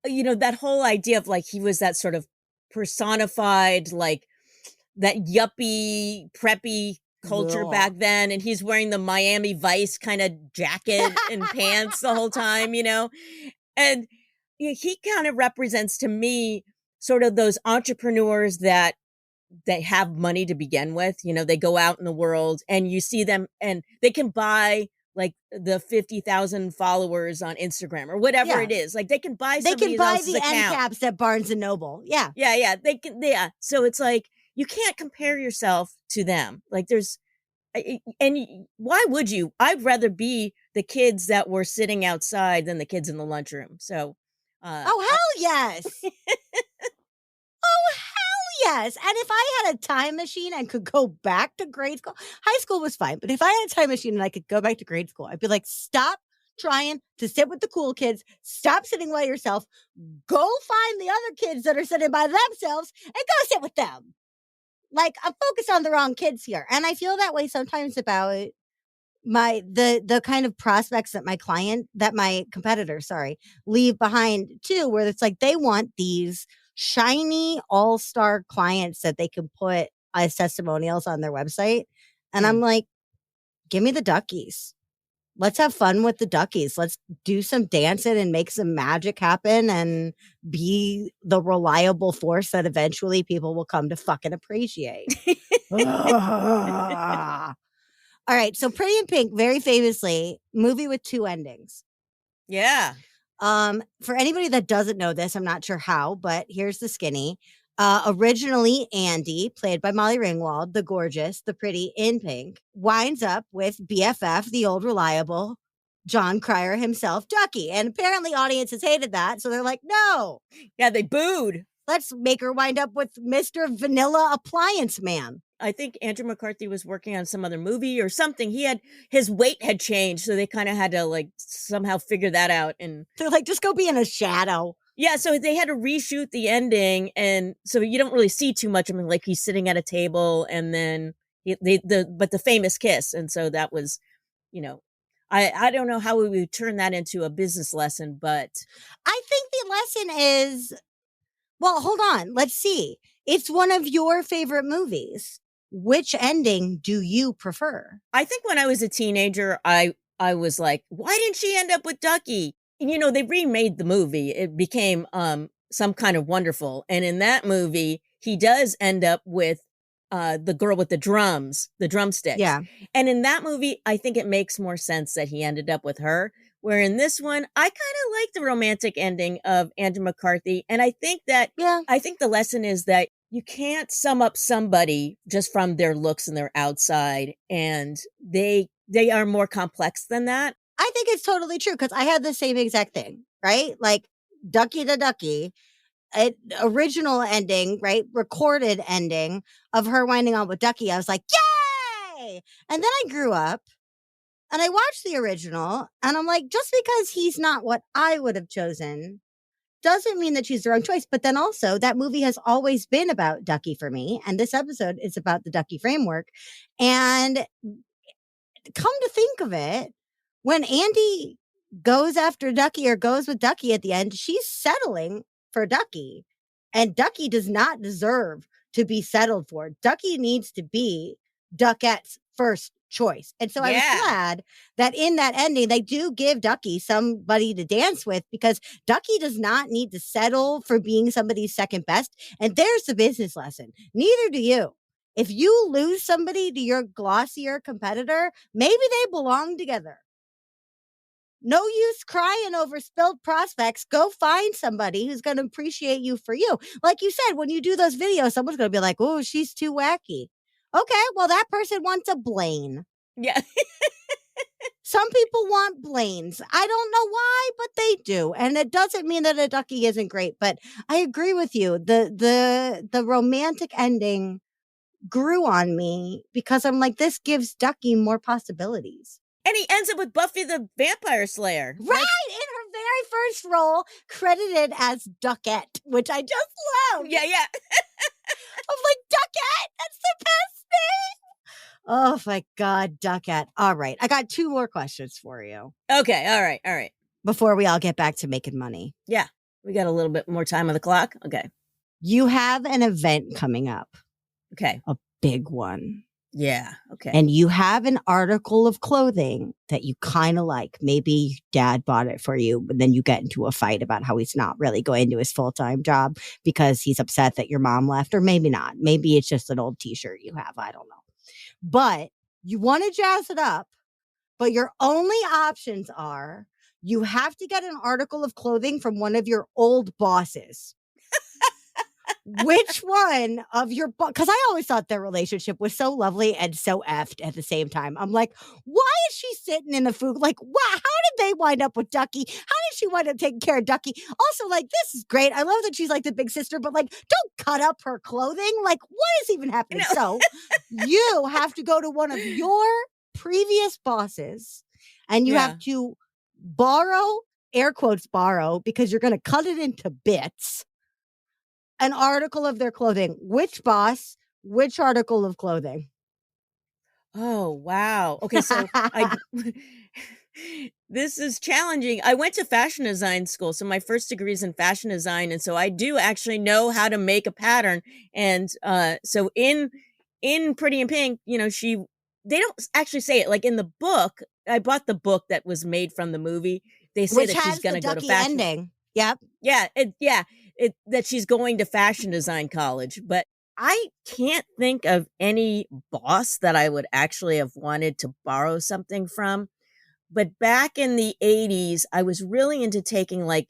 that whole idea of like he was that sort of personified, like that yuppie, preppy culture back then. And he's wearing the Miami Vice kind of jacket and pants the whole time, And he kind of represents to me sort of those entrepreneurs that they have money to begin with. They go out in the world and you see them and they can buy like the 50,000 followers on Instagram or whatever it is. Like they can buy somebody else's account. End caps at Barnes and Noble. Yeah. Yeah. They can. Yeah. So it's like, you can't compare yourself to them. Like and why would you? I'd rather be the kids that were sitting outside than the kids in the lunchroom. So, oh, hell yes. Oh, hell yes. And if I had a time machine and could go back to grade school, high school was fine. But if I had a time machine and I could go back to grade school, I'd be like, stop trying to sit with the cool kids. Stop sitting by yourself. Go find the other kids that are sitting by themselves and go sit with them. Like, I'm focused on the wrong kids here. And I feel that way sometimes about the kind of prospects that my competitors, leave behind too, where it's like they want these shiny all-star clients that they can put as testimonials on their website. And I'm like, give me the duckies. Let's have fun with the duckies. Let's do some dancing and make some magic happen and be the reliable force that eventually people will come to fucking appreciate. All right. So Pretty in Pink, very famously, movie with 2 endings. Yeah. For anybody that doesn't know this, I'm not sure how, but here's the skinny. Originally, Andy, played by Molly Ringwald, the gorgeous, the Pretty in Pink, winds up with BFF, the old reliable, Jon Cryer himself, Ducky. And apparently audiences hated that. So they're like, no. Yeah, they booed. Let's make her wind up with Mr. Vanilla Appliance Man. I think Andrew McCarthy was working on some other movie or something. His weight had changed. So they kind of had to like somehow figure that out. And they're like, just go be in a shadow. Yeah, so they had to reshoot the ending, and so you don't really see too much. I mean, like he's sitting at a table, and then but the famous kiss, and so that was, I don't know how we would turn that into a business lesson, but I think the lesson is, well, hold on. Let's see. It's one of your favorite movies. Which ending do you prefer? I think when I was a teenager, I was like, why didn't she end up with Ducky? And, they remade the movie. It became Some Kind of Wonderful, and in that movie, he does end up with the girl with the drumsticks. Yeah. And in that movie, I think it makes more sense that he ended up with her. Where in this one, I kind of like the romantic ending of Andrew McCarthy, and Yeah. I think the lesson is that you can't sum up somebody just from their looks and their outside, and they are more complex than that. I think it's totally true because I had the same exact thing, right? Like Ducky to Ducky, original ending, right? Recorded ending of her winding on with Ducky. I was like, yay! And then I grew up and I watched the original and I'm like, just because he's not what I would have chosen doesn't mean that she's the wrong choice. But then also, that movie has always been about Ducky for me. And this episode is about the Ducky framework. And come to think of it, when Andy goes after Ducky or goes with Ducky at the end, she's settling for Ducky. And Ducky does not deserve to be settled for. Ducky needs to be Duckett's first choice. And so I was glad that in that ending, they do give Ducky somebody to dance with because Ducky does not need to settle for being somebody's second best. And there's the business lesson. Neither do you. If you lose somebody to your glossier competitor, maybe they belong together. No use crying over spilled prospects. Go find somebody who's going to appreciate you for you. Like you said, when you do those videos, someone's going to be like, oh, she's too wacky. Okay, well, that person wants a Blaine. Yeah. Some people want Blaines. I don't know why, but they do. And it doesn't mean that a Ducky isn't great, but I agree with you. The romantic ending grew on me because I'm like, this gives Ducky more possibilities. And he ends up with Buffy the Vampire Slayer. Right, in her very first role, credited as Duckette, which I just love. Yeah. I'm like, Duckette, that's the best name. Oh my God, Duckette. All right, I got 2 more questions for you. Okay, all right. Before we all get back to making money. Yeah, we got a little bit more time on the clock. Okay. You have an event coming up. Okay. A big one. Yeah. Okay. And you have an article of clothing that you kind of like. Maybe dad bought it for you, but then you get into a fight about how he's not really going to his full-time job because he's upset that your mom left, or maybe not. Maybe it's just an old t-shirt you have. I don't know. But you want to jazz it up, but your only options are you have to get an article of clothing from one of your old bosses. Which one of your because I always thought their relationship was so lovely and so effed at the same time. I'm like, why is she sitting in the food? Like, wow, how did they wind up with Ducky? How did she wind up taking care of Ducky? Also, like, this is great. I love that she's like the big sister, but like, don't cut up her clothing. Like, what is even happening? So you have to go to one of your previous bosses and you have to borrow, air quotes borrow, because you're going to cut it into bits, an article of their clothing. Which boss, which article of clothing? Oh, wow. Okay, so this is challenging. I went to fashion design school, so my first degree is in fashion design, and so I do actually know how to make a pattern. And so in Pretty in Pink, they don't actually say it. Like in the book, I bought the book that was made from the movie. They say that she's going to go to fashion ending. Yep. Yeah, that she's going to fashion design college, but I can't think of any boss that I would actually have wanted to borrow something from. But back in the 80s, I was really into taking like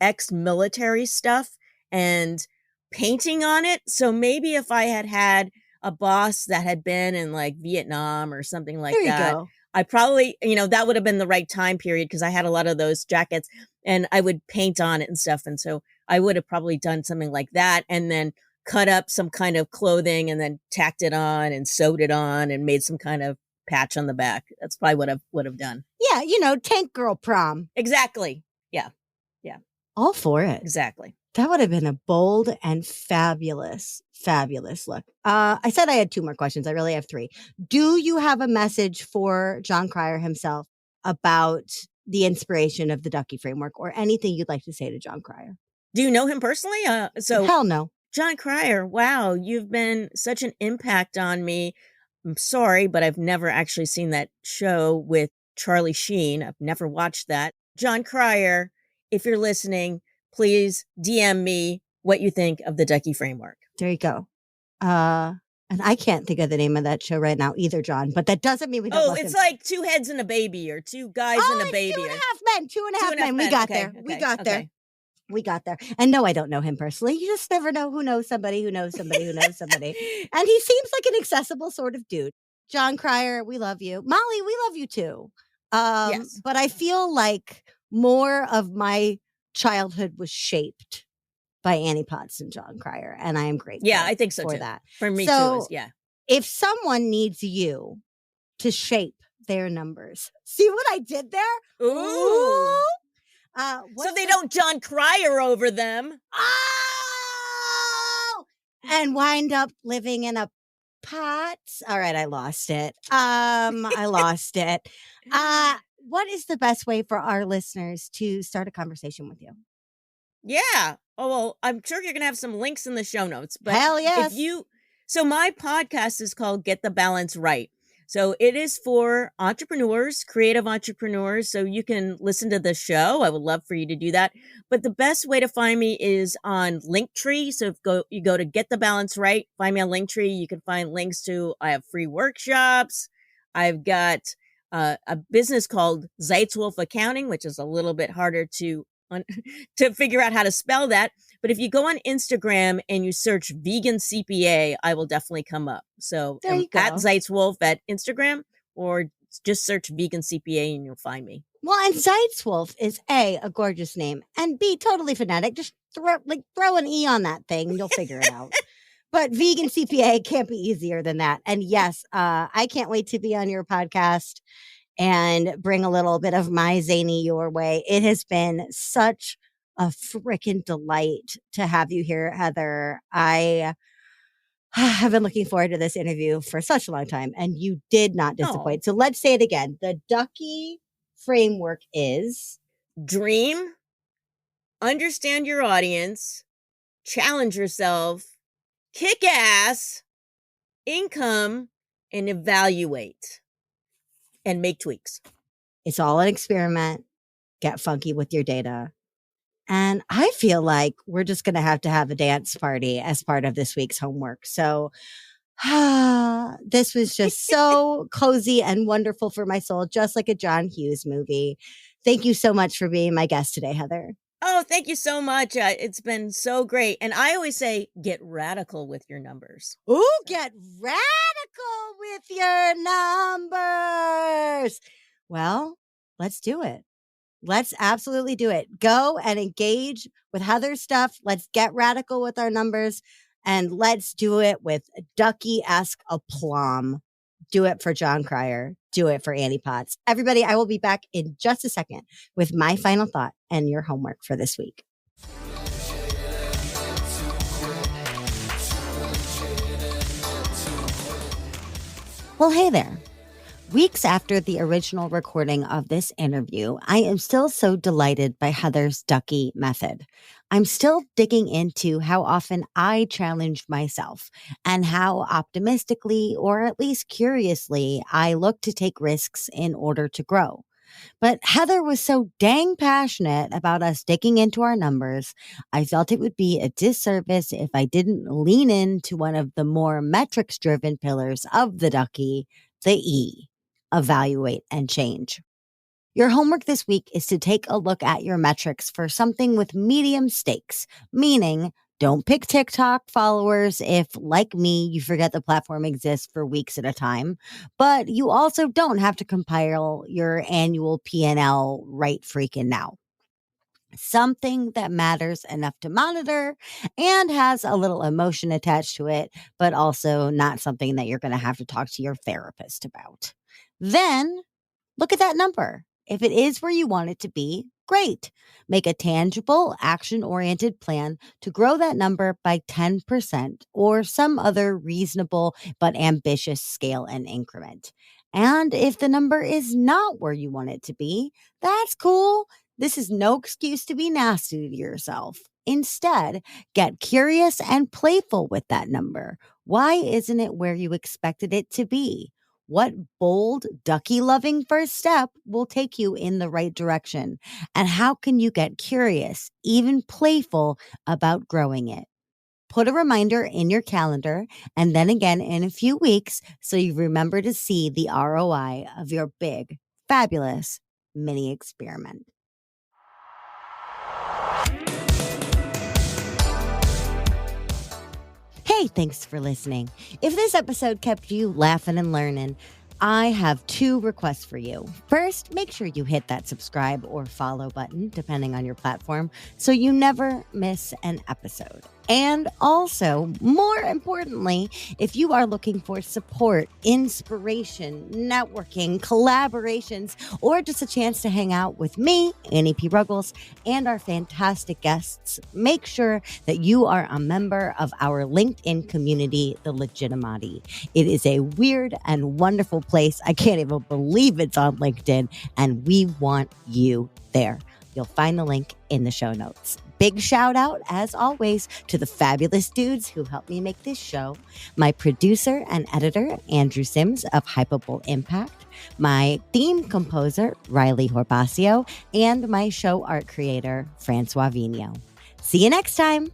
ex-military stuff and painting on it. So maybe if I had had a boss that had been in like Vietnam or something like that, go. I probably, that would have been the right time period because I had a lot of those jackets and I would paint on it and stuff. And so I would have probably done something like that and then cut up some kind of clothing and then tacked it on and sewed it on and made some kind of patch on the back. That's probably what I would have done. Yeah, tank girl prom. Exactly. Yeah. All for it. Exactly. That would have been a bold and fabulous look. I said I had 2 more questions. I really have 3. Do you have a message for Jon Cryer himself? about the inspiration of the Ducky framework or anything you'd like to say to Jon Cryer. Do you know him personally? Hell no. Jon Cryer, wow, you've been such an impact on me. I'm sorry, but I've never actually seen that show with Charlie Sheen. I've never watched that. Jon Cryer, if you're listening, please DM me what you think of the Ducky framework. There you go. And I can't think of the name of that show right now either, John, but that doesn't mean we don't love him. It's like Two Heads and a Baby or Two Guys and a Baby. 2.5 Men. 2.5 Men. We got there. We got there. We got there. And no, I don't know him personally. You just never know who knows somebody who knows somebody who knows somebody. And he seems like an accessible sort of dude. Jon Cryer, we love you. Molly, we love you too. Yes. But I feel like more of my childhood was shaped by Annie Potts and Jon Cryer, and I am grateful. Yeah, I think so for too. that. For me too. Yeah. If someone needs you to shape their numbers, see what I did there? Ooh. So they don't Jon Cryer over them. Oh! And wind up living in a pot. All right, I lost it. I lost it. What is the best way for our listeners to start a conversation with you? Yeah. Oh, well, I'm sure you're going to have some links in the show notes. But hell yes. So my podcast is called Get the Balance Right. So it is for entrepreneurs, creative entrepreneurs. So you can listen to the show. I would love for you to do that. But the best way to find me is on Linktree. So if you go to Get the Balance Right, find me on Linktree. You can find links to, I have free workshops. I've got a business called Zeitzwolfe Accounting, which is a little bit harder to figure out how to spell that. But if you go on Instagram and you search vegan CPA, I will definitely come up. So at Zeitzwolfe at Instagram, or just search vegan CPA and you'll find me. Well, and Zeitzwolfe is a gorgeous name, and B, totally phonetic. Just throw an E on that thing and you'll figure it out. But vegan CPA can't be easier than that. And yes, I can't wait to be on your podcast and bring a little bit of my zany your way. It has been such a freaking delight to have you here, Heather. I have been looking forward to this interview for such a long time, and you did not disappoint. So let's say it again. The Ducky framework is dream, understand your audience, challenge yourself, kick ass, income, and evaluate. And make tweaks. It's all an experiment. Get funky with your data. And I feel like we're just going to have a dance party as part of this week's homework. So this was just so cozy and wonderful for my soul, just like a John Hughes movie. Thank you so much for being my guest today, Heather. Oh, thank you so much. It's been so great. And I always say, get radical with your numbers. Ooh, get radical with your numbers. Well, let's do it. Let's absolutely do it. Go and engage with Heather's stuff. Let's get radical with our numbers, and let's do it with Ducky-esque aplomb. Do it for Jon Cryer. Do it for Annie Potts. Everybody, I will be back in just a second with my final thought and your homework for this week. Well, hey there. Weeks after the original recording of this interview, I am still so delighted by Heather's Ducky method. I'm still digging into how often I challenge myself and how optimistically, or at least curiously, I look to take risks in order to grow. But Heather was so dang passionate about us digging into our numbers, I felt it would be a disservice if I didn't lean into one of the more metrics-driven pillars of the Ducky, the E. Evaluate and change. Your homework this week is to take a look at your metrics for something with medium stakes, meaning don't pick TikTok followers if, like me, you forget the platform exists for weeks at a time, but you also don't have to compile your annual P&L right freaking now. Something that matters enough to monitor and has a little emotion attached to it, but also not something that you're going to have to talk to your therapist about. Then look at that number. If it is where you want it to be, great. Make a tangible, action-oriented plan to grow that number by 10% or some other reasonable but ambitious scale and increment. And if the number is not where you want it to be, that's cool. This is no excuse to be nasty to yourself. Instead, get curious and playful with that number. Why isn't it where you expected it to be? What bold, ducky loving first step will take you in the right direction? And how can you get curious, even playful, about growing it? Put a reminder in your calendar and then again in a few weeks so you remember to see the ROI of your big, fabulous mini experiment. Hey, thanks for listening. If this episode kept you laughing and learning, I have 2 requests for you. First, make sure you hit that subscribe or follow button, depending on your platform, so you never miss an episode. And also, more importantly, if you are looking for support, inspiration, networking, collaborations, or just a chance to hang out with me, Annie P. Ruggles, and our fantastic guests, make sure that you are a member of our LinkedIn community, The Legitimati. It is a weird and wonderful place. I can't even believe it's on LinkedIn, and we want you there. You'll find the link in the show notes. Big shout out, as always, to the fabulous dudes who helped me make this show. My producer and editor, Andrew Sims of Hypable Impact. My theme composer, Riley Horbasio. And my show art creator, Francois Vigneault. See you next time.